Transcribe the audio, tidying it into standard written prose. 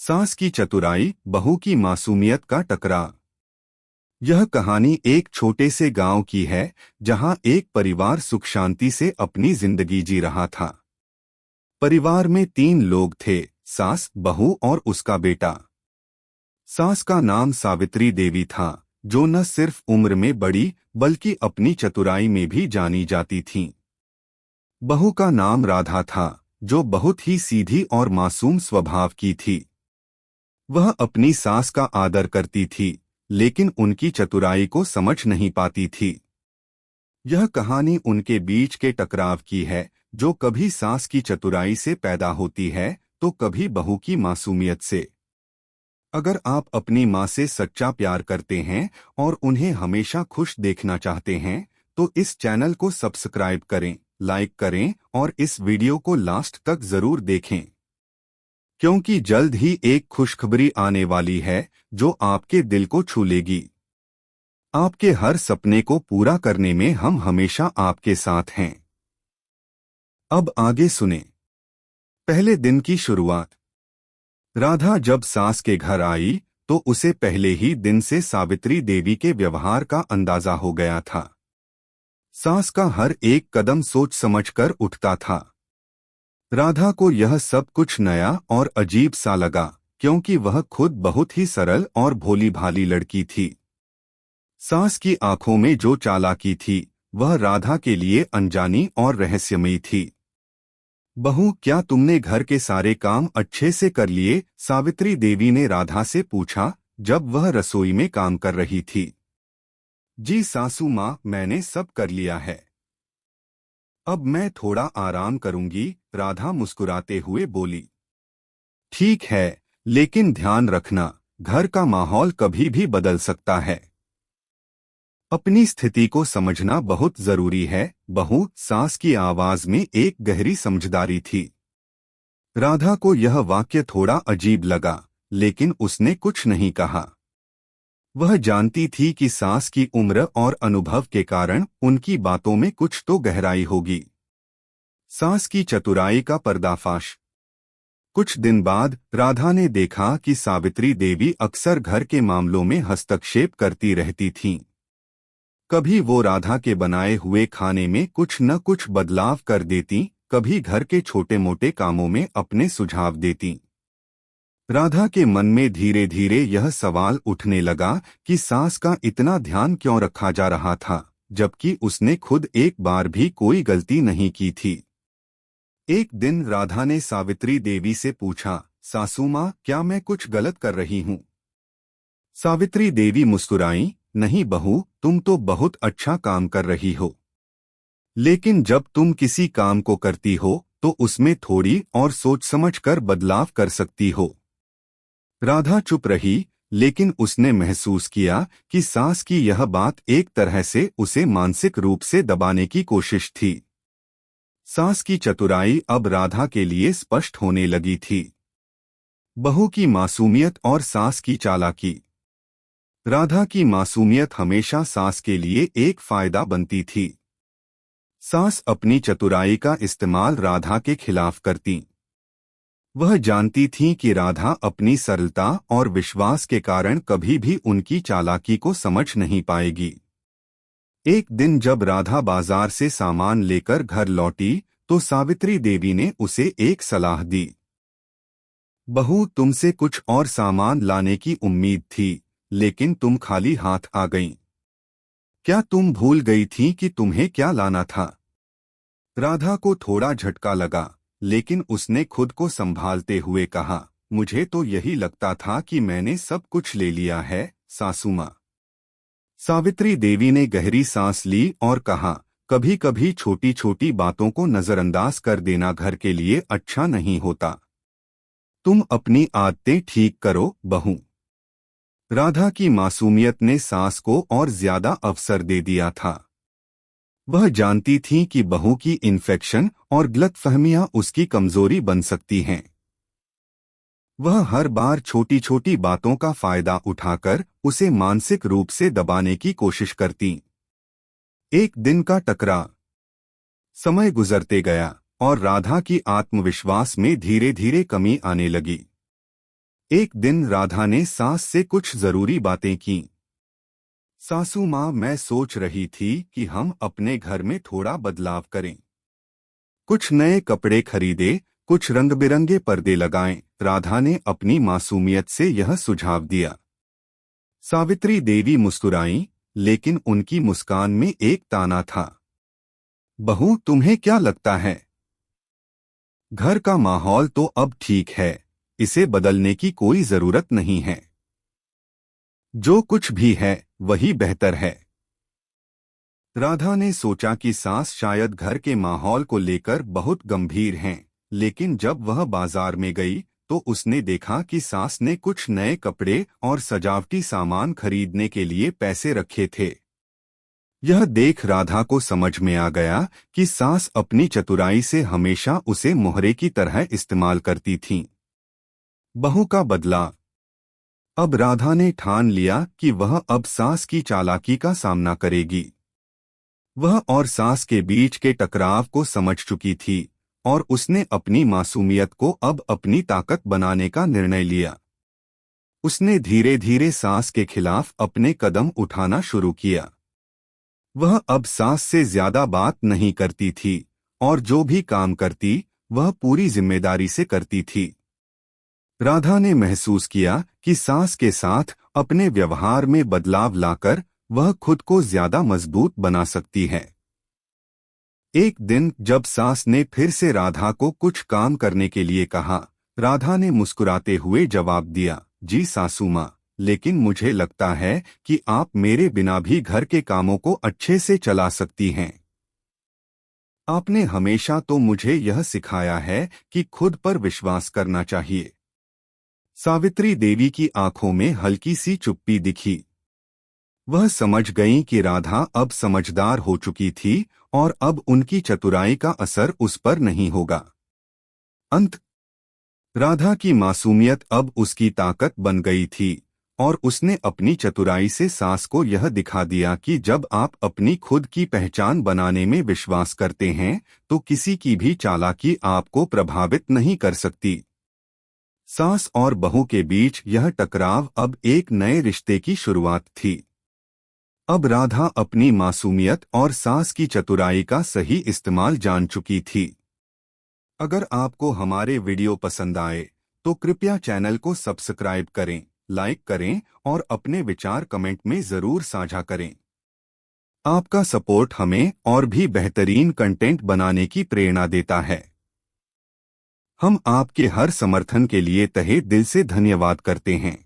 सास की चतुराई, बहू की मासूमियत का टकराव। यह कहानी एक छोटे से गांव की है जहां एक परिवार सुख शांति से अपनी जिंदगी जी रहा था। परिवार में 3 लोग थे, सास, बहू और उसका बेटा। सास का नाम सावित्री देवी था, जो न सिर्फ उम्र में बड़ी बल्कि अपनी चतुराई में भी जानी जाती थीं। बहू का नाम राधा था, जो बहुत ही सीधी और मासूम स्वभाव की थी। वह अपनी सास का आदर करती थी, लेकिन उनकी चतुराई को समझ नहीं पाती थी। यह कहानी उनके बीच के टकराव की है, जो कभी सास की चतुराई से पैदा होती है तो कभी बहू की मासूमियत से। अगर आप अपनी माँ से सच्चा प्यार करते हैं और उन्हें हमेशा खुश देखना चाहते हैं, तो इस चैनल को सब्सक्राइब करें, लाइक करें और इस वीडियो को लास्ट तक जरूर देखें, क्योंकि जल्द ही एक खुशखबरी आने वाली है जो आपके दिल को छू लेगी। आपके हर सपने को पूरा करने में हम हमेशा आपके साथ हैं। अब आगे सुने। पहले दिन की शुरुआत। राधा जब सास के घर आई तो उसे पहले ही दिन से सावित्री देवी के व्यवहार का अंदाजा हो गया था। सास का हर एक कदम सोच समझकर उठता था। राधा को यह सब कुछ नया और अजीब सा लगा, क्योंकि वह खुद बहुत ही सरल और भोली भाली लड़की थी। सास की आंखों में जो चालाकी थी, वह राधा के लिए अनजानी और रहस्यमयी थी। बहू, क्या तुमने घर के सारे काम अच्छे से कर लिए? सावित्री देवी ने राधा से पूछा, जब वह रसोई में काम कर रही थी। जी सासू माँ, मैंने सब कर लिया है। अब मैं थोड़ा आराम करूंगी, राधा मुस्कुराते हुए बोली। ठीक है, लेकिन ध्यान रखना, घर का माहौल कभी भी बदल सकता है। अपनी स्थिति को समझना बहुत जरूरी है, बहू। सास की आवाज में एक गहरी समझदारी थी। राधा को यह वाक्य थोड़ा अजीब लगा, लेकिन उसने कुछ नहीं कहा। वह जानती थी कि सास की उम्र और अनुभव के कारण उनकी बातों में कुछ तो गहराई होगी। सास की चतुराई का पर्दाफाश। कुछ दिन बाद राधा ने देखा कि सावित्री देवी अक्सर घर के मामलों में हस्तक्षेप करती रहती थीं। कभी वो राधा के बनाए हुए खाने में कुछ न कुछ बदलाव कर देती, कभी घर के छोटे मोटे कामों में अपने सुझाव देती। राधा के मन में धीरे धीरे यह सवाल उठने लगा कि सास का इतना ध्यान क्यों रखा जा रहा था, जबकि उसने खुद एक बार भी कोई गलती नहीं की थी। एक दिन राधा ने सावित्री देवी से पूछा, सासू माँ, क्या मैं कुछ गलत कर रही हूँ? सावित्री देवी मुस्कुराई, नहीं बहू, तुम तो बहुत अच्छा काम कर रही हो। लेकिन जब तुम किसी काम को करती हो तो उसमें थोड़ी और सोच समझकर बदलाव कर सकती हो। राधा चुप रही, लेकिन उसने महसूस किया कि सास की यह बात एक तरह से उसे मानसिक रूप से दबाने की कोशिश थी। सास की चतुराई अब राधा के लिए स्पष्ट होने लगी थी। बहू की मासूमियत और सास की चालाकी। राधा की मासूमियत हमेशा सास के लिए एक फायदा बनती थी। सास अपनी चतुराई का इस्तेमाल राधा के खिलाफ करती। वह जानती थीं कि राधा अपनी सरलता और विश्वास के कारण कभी भी उनकी चालाकी को समझ नहीं पाएगी। एक दिन जब राधा बाजार से सामान लेकर घर लौटी तो सावित्री देवी ने उसे एक सलाह दी। बहू, तुमसे कुछ और सामान लाने की उम्मीद थी, लेकिन तुम खाली हाथ आ गईं। क्या तुम भूल गई थीं कि तुम्हें क्या लाना था? राधा को थोड़ा झटका लगा, लेकिन उसने खुद को संभालते हुए कहा, मुझे तो यही लगता था कि मैंने सब कुछ ले लिया है, सासू माँ। सावित्री देवी ने गहरी सांस ली और कहा, कभी कभी छोटी छोटी बातों को नजरअंदाज कर देना घर के लिए अच्छा नहीं होता। तुम अपनी आदतें ठीक करो, बहू। राधा की मासूमियत ने सास को और ज्यादा अवसर दे दिया था। वह जानती थी कि बहू की इन्फेक्शन और गलतफहमियां उसकी कमजोरी बन सकती हैं। वह हर बार छोटी छोटी बातों का फायदा उठाकर उसे मानसिक रूप से दबाने की कोशिश करती। एक दिन का टकराव। समय गुजरते गया और राधा की आत्मविश्वास में धीरे धीरे कमी आने लगी। एक दिन राधा ने सास से कुछ जरूरी बातें की। सासू माँ, मैं सोच रही थी कि हम अपने घर में थोड़ा बदलाव करें। कुछ नए कपड़े खरीदे, कुछ रंग बिरंगे पर्दे लगाएं। राधा ने अपनी मासूमियत से यह सुझाव दिया। सावित्री देवी मुस्कुराईं, लेकिन उनकी मुस्कान में एक ताना था। बहू, तुम्हें क्या लगता है? घर का माहौल तो अब ठीक है, इसे बदलने की कोई जरूरत नहीं है। जो कुछ भी है वही बेहतर है। राधा ने सोचा कि सास शायद घर के माहौल को लेकर बहुत गंभीर हैं, लेकिन जब वह बाजार में गई तो उसने देखा कि सास ने कुछ नए कपड़े और सजावटी सामान खरीदने के लिए पैसे रखे थे। यह देख राधा को समझ में आ गया कि सास अपनी चतुराई से हमेशा उसे मोहरे की तरह इस्तेमाल करती थीं। बहू का बदला। अब राधा ने ठान लिया कि वह अब सास की चालाकी का सामना करेगी। वह और सास के बीच के टकराव को समझ चुकी थी और उसने अपनी मासूमियत को अब अपनी ताकत बनाने का निर्णय लिया। उसने धीरे धीरे सास के खिलाफ अपने कदम उठाना शुरू किया। वह अब सास से ज्यादा बात नहीं करती थी और जो भी काम करती वह पूरी जिम्मेदारी से करती थी। राधा ने महसूस किया कि सास के साथ अपने व्यवहार में बदलाव लाकर वह खुद को ज्यादा मजबूत बना सकती है। एक दिन जब सास ने फिर से राधा को कुछ काम करने के लिए कहा, राधा ने मुस्कुराते हुए जवाब दिया, जी सासू माँ, लेकिन मुझे लगता है कि आप मेरे बिना भी घर के कामों को अच्छे से चला सकती हैं। आपने हमेशा तो मुझे यह सिखाया है कि खुद पर विश्वास करना चाहिए। सावित्री देवी की आंखों में हल्की सी चुप्पी दिखी। वह समझ गईं कि राधा अब समझदार हो चुकी थी और अब उनकी चतुराई का असर उस पर नहीं होगा। अंत। राधा की मासूमियत अब उसकी ताकत बन गई थी और उसने अपनी चतुराई से सास को यह दिखा दिया कि जब आप अपनी खुद की पहचान बनाने में विश्वास करते हैं तो किसी की भी चालाकी आपको प्रभावित नहीं कर सकती। सास और बहू के बीच यह टकराव अब एक नए रिश्ते की शुरुआत थी। अब राधा अपनी मासूमियत और सास की चतुराई का सही इस्तेमाल जान चुकी थी। अगर आपको हमारे वीडियो पसंद आए तो कृपया चैनल को सब्सक्राइब करें, लाइक करें और अपने विचार कमेंट में जरूर साझा करें। आपका सपोर्ट हमें और भी बेहतरीन कंटेंट बनाने की प्रेरणा देता है। हम आपके हर समर्थन के लिए तहे दिल से धन्यवाद करते हैं।